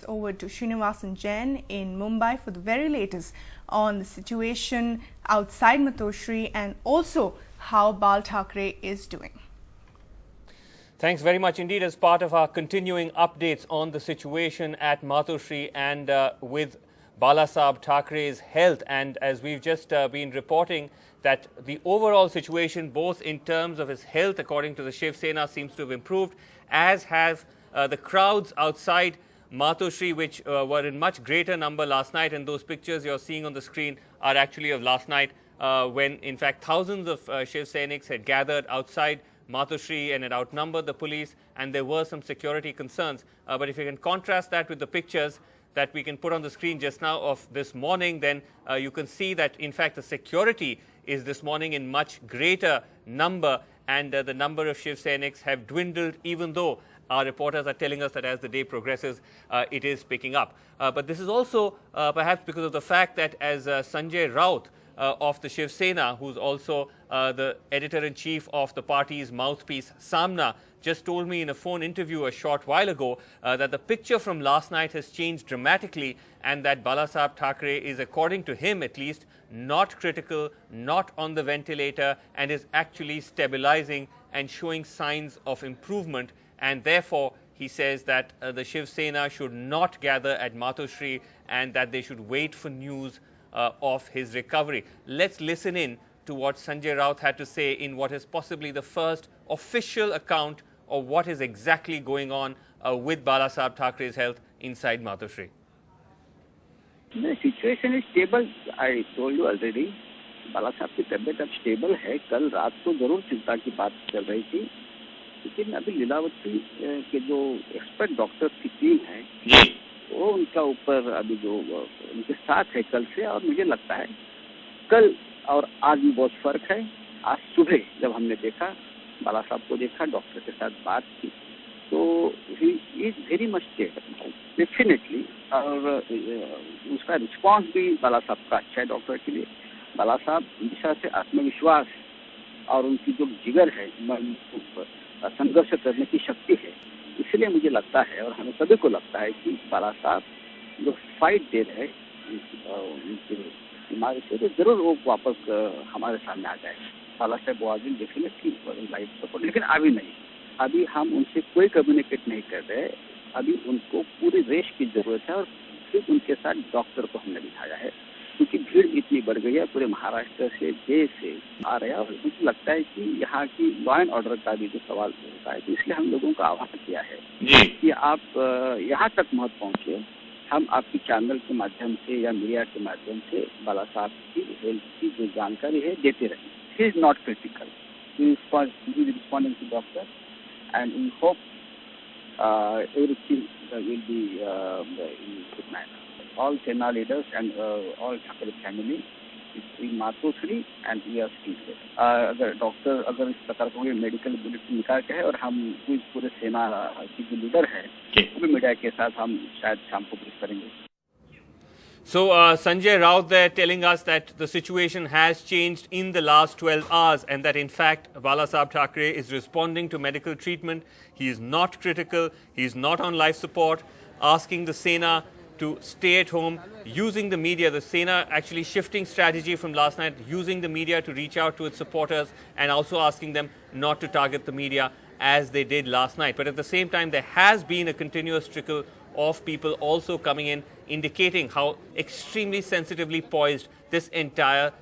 over to Srinivasan Jain in Mumbai for the very latest on the situation outside Matoshri and also how Bal Thackeray is doing. Thanks very much indeed. As part of our continuing updates on the situation at Matoshri and with Bal Thackerays health, and as we've just been reporting that the overall situation both in terms of his health according to the Shiv Sena seems to have improved, as have the crowds outside Matoshri, which were in much greater number last night, and those pictures you're seeing on the screen are actually of last night when in fact thousands of Shiv Senics had gathered outside Matoshri and had outnumbered the police, and there were some security concerns. But if you can contrast that with the pictures that we can put on the screen just now of this morning, then you can see that in fact the security is this morning in much greater number, and the number of Shiv Senics have dwindled, even though our reporters are telling us that as the day progresses, it is picking up. But this is also perhaps because of the fact that as Sanjay Raut of the Shiv Sena, who's also the editor-in-chief of the party's mouthpiece Samna, just told me in a phone interview a short while ago that the picture from last night has changed dramatically, and that Bal Thackeray is, according to him at least, not critical, not on the ventilator, and is actually stabilizing and showing signs of improvement. And therefore, he says that the Shiv Sena should not gather at Matoshri and that they should wait for news of his recovery. Let's listen in to what Sanjay Raut had to say in what is possibly the first official account of what is exactly going on with Bal Thackeray's health inside Matoshri. The situation is stable. I told you already. बाला साहब की तबीयत अब stable है. कल रात को जरूर चिंता की बात चल रही थी, लेकिन अभी लीलावती के जो एक्सपर्ट डॉक्टर की टीम है वो उनका ऊपर अभी जो उनके साथ है कल से, और मुझे लगता है कल और आज में बहुत फर्क है. आज सुबह जब हमने देखा, बाला साहब को देखा, डॉक्टर के साथ बात की, तो he is very much stable definitely. और उसका रिस्पांस भी बाला साहब का अच्छा है डॉक्टर के लिए. बाला साहब हमेशा से आत्मविश्वास और उनकी जो जिगर है, संघर्ष करने की शक्ति है, इसलिए मुझे लगता है और हमें सभी को लगता है कि बाला साहब जो फाइट दे रहे उनकी बीमारी से, तो जरूर वो वापस हमारे सामने आ जाए. बाला साहब वो आदमी डेफिनेटली लाइफ सपोर्ट, लेकिन अभी नहीं. अभी हम उनसे कोई कम्युनिकेट नहीं कर रहे. अभी उनको पूरी रेस्ट की जरूरत है, और फिर उनके साथ डॉक्टर को हमने बिठाया है, क्योंकि भीड़ इतनी बढ़ गई है. पूरे महाराष्ट्र से, देश से आ रहे हैं, और मुझे लगता है कि यहाँ की लॉ एंड ऑर्डर का भी जो सवाल होता है, तो इसलिए हम लोगों को आह्वान किया है कि आप यहाँ तक मत पहुँचे. हम आपकी चैनल के माध्यम से या मीडिया के माध्यम से बाला साहब की हेल्थ की जो जानकारी है देते रहें. He is not critical, he is responding to doctor, and we hope everything will be in good manner. All Sena leaders and all Thackeray family is in Matoshri and we are still there. अगर doctor अगर इस प्रकार का medical bulletin निकाल के है, और हम पूरे सेना की जो लीडर है वो भी मीडिया के साथ हम शायद शाम को ब्रीफ करेंगे. So Sanjay Raut there telling us that the situation has changed in the last 12 hours, and that in fact Bal Thackeray is responding to medical treatment. He is not critical, he is not on life support, asking the Sena to stay at home, using the media. The Sena actually shifting strategy from last night, using the media to reach out to its supporters, and also asking them not to target the media as they did last night. But at the same time, there has been a continuous trickle of people also coming in, indicating how extremely sensitively poised this entire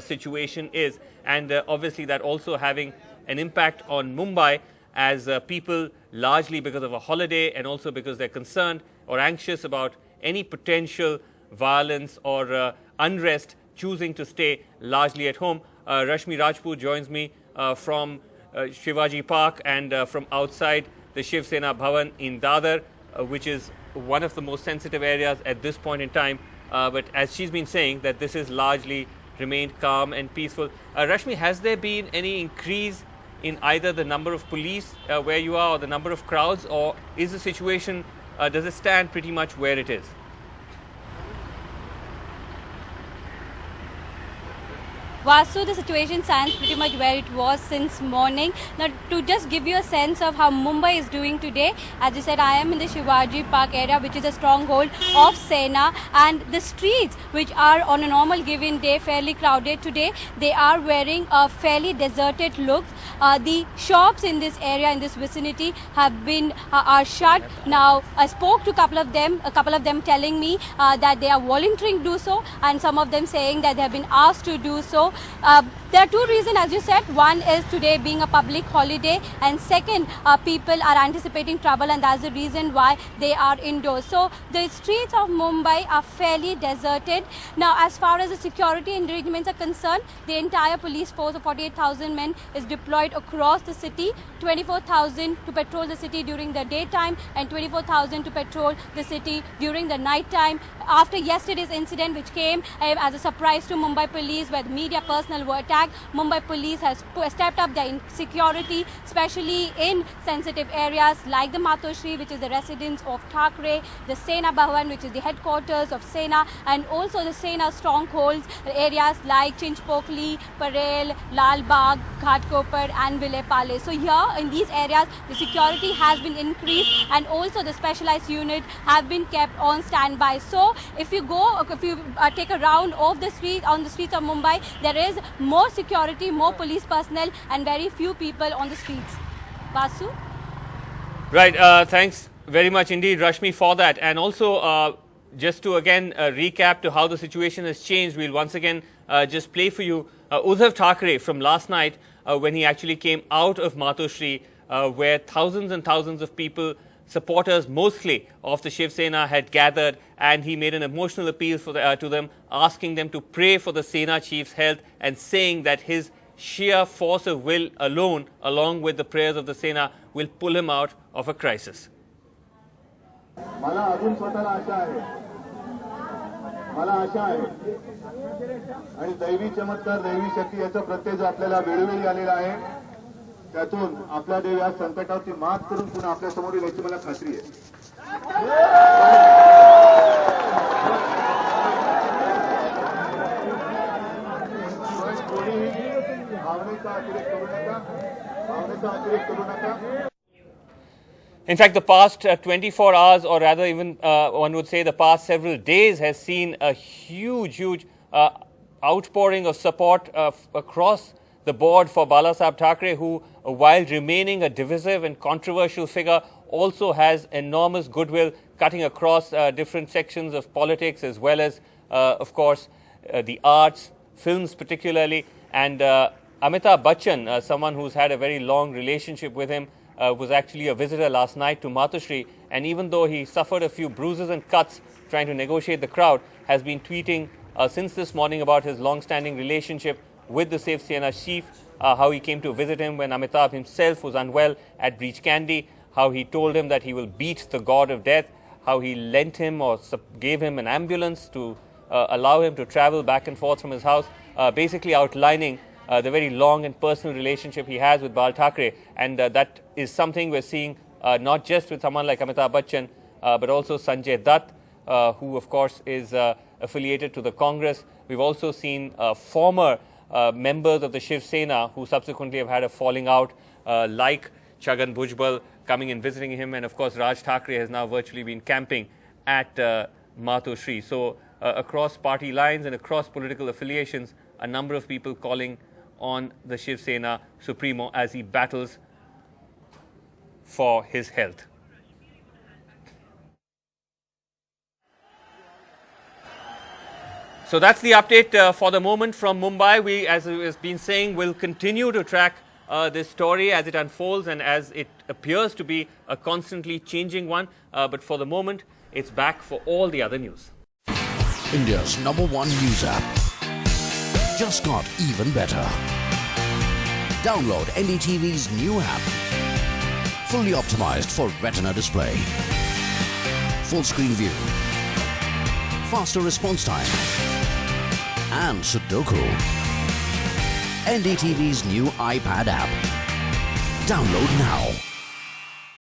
situation is. And obviously that also having an impact on Mumbai, as people, largely because of a holiday and also because they're concerned or anxious about any potential violence or unrest, choosing to stay largely at home. Rashmi Rajput joins me from Shivaji Park and from outside the Shiv Sena Bhavan in Dadar, which is one of the most sensitive areas at this point in time. But as she's been saying, that this has largely remained calm and peaceful. Rashmi, has there been any increase in either the number of police where you are, or the number of crowds, or is the situation, does it stand pretty much where it is? Vasu, the situation stands pretty much where it was since morning. Now, to just give you a sense of how Mumbai is doing today, as you said, I am in the Shivaji Park area, which is a stronghold of Sena, and the streets, which are on a normal given day fairly crowded today, they are wearing a fairly deserted look. The shops in this area, in this vicinity, have been are shut. Now, I spoke to a couple of them telling me that they are volunteering to do so, and some of them saying that they have been asked to do so. There are two reasons, as you said. One is today being a public holiday, and second, people are anticipating trouble, and that's the reason why they are indoors. So the streets of Mumbai are fairly deserted. Now, as far as the security arrangements are concerned, the entire police force of 48,000 men is deployed across the city, 24,000 to patrol the city during the daytime and 24,000 to patrol the city during the night time. After yesterday's incident, which came as a surprise to Mumbai police, where the media personnel were attacked, Mumbai police has stepped up their security, especially in sensitive areas like the Matoshri, which is the residence of Thackeray, the Sena Bhavan, which is the headquarters of Sena, and also the Sena strongholds, areas like Chinchpokli, Parel, Lal Bagh, Ghatkopar and Vilepale. So here in these areas, the security has been increased, and also the specialized unit have been kept on standby. So if you take a round of the streets of Mumbai, there is more security, more police personnel, and very few people on the streets. Vasu? Right, thanks very much indeed, Rashmi, for that. And also, just to again recap to how the situation has changed, we'll once again just play for you Uddhav Thackeray from last night when he actually came out of Matoshri, where thousands and thousands of people, supporters mostly of the Shiv Sena, had gathered, and he made an emotional appeal to them, asking them to pray for the Sena chief's health and saying that his sheer force of will alone, along with the prayers of the Sena, will pull him out of a crisis. मला आशा आहे आणि दैवी चमत्कार, दैवी शक्ती याचा प्रत्यय जो आपल्याला वेळोवेळी आलेला आहे, त्यातून आपला देव या संकटावरती मात करून पुन्हा आपल्या समोर यायची मला खात्री आहे. भावनेचा अतिरेक करू नका. In fact, the past 24 hours, or rather even one would say the past several days, has seen a huge outpouring of support across the board for Bal Thackeray, who, while remaining a divisive and controversial figure, also has enormous goodwill cutting across different sections of politics, as well as, of course, the arts, films particularly. And Amitabh Bachchan, someone who's had a very long relationship with him, was actually a visitor last night to Matoshri, and even though he suffered a few bruises and cuts trying to negotiate the crowd, has been tweeting since this morning about his long-standing relationship with the Shiv Sena chief, how he came to visit him when Amitabh himself was unwell at Breach Candy, how he told him that he will beat the god of death, how he lent him or gave him an ambulance to allow him to travel back and forth from his house, basically outlining the very long and personal relationship he has with Bal Thackeray. And that is something we're seeing not just with someone like Amitabh Bachchan, but also Sanjay Raut, who of course is affiliated to the Congress. We've also seen former members of the Shiv Sena who subsequently have had a falling out, like Chhagan Bhujbal coming and visiting him, and of course Raj Thackeray has now virtually been camping at Matoshri. So across party lines and across political affiliations, a number of people calling on the Shiv Sena Supremo as he battles for his health. So that's the update for the moment from Mumbai. We, as has been saying, will continue to track this story as it unfolds and as it appears to be a constantly changing one. But for the moment, it's back for all the other news. India's #1 news app just got even better. Download NDTV's new app. Fully optimized for retina display. Full screen view. Faster response time. And Sudoku. NDTV's new iPad app. Download now.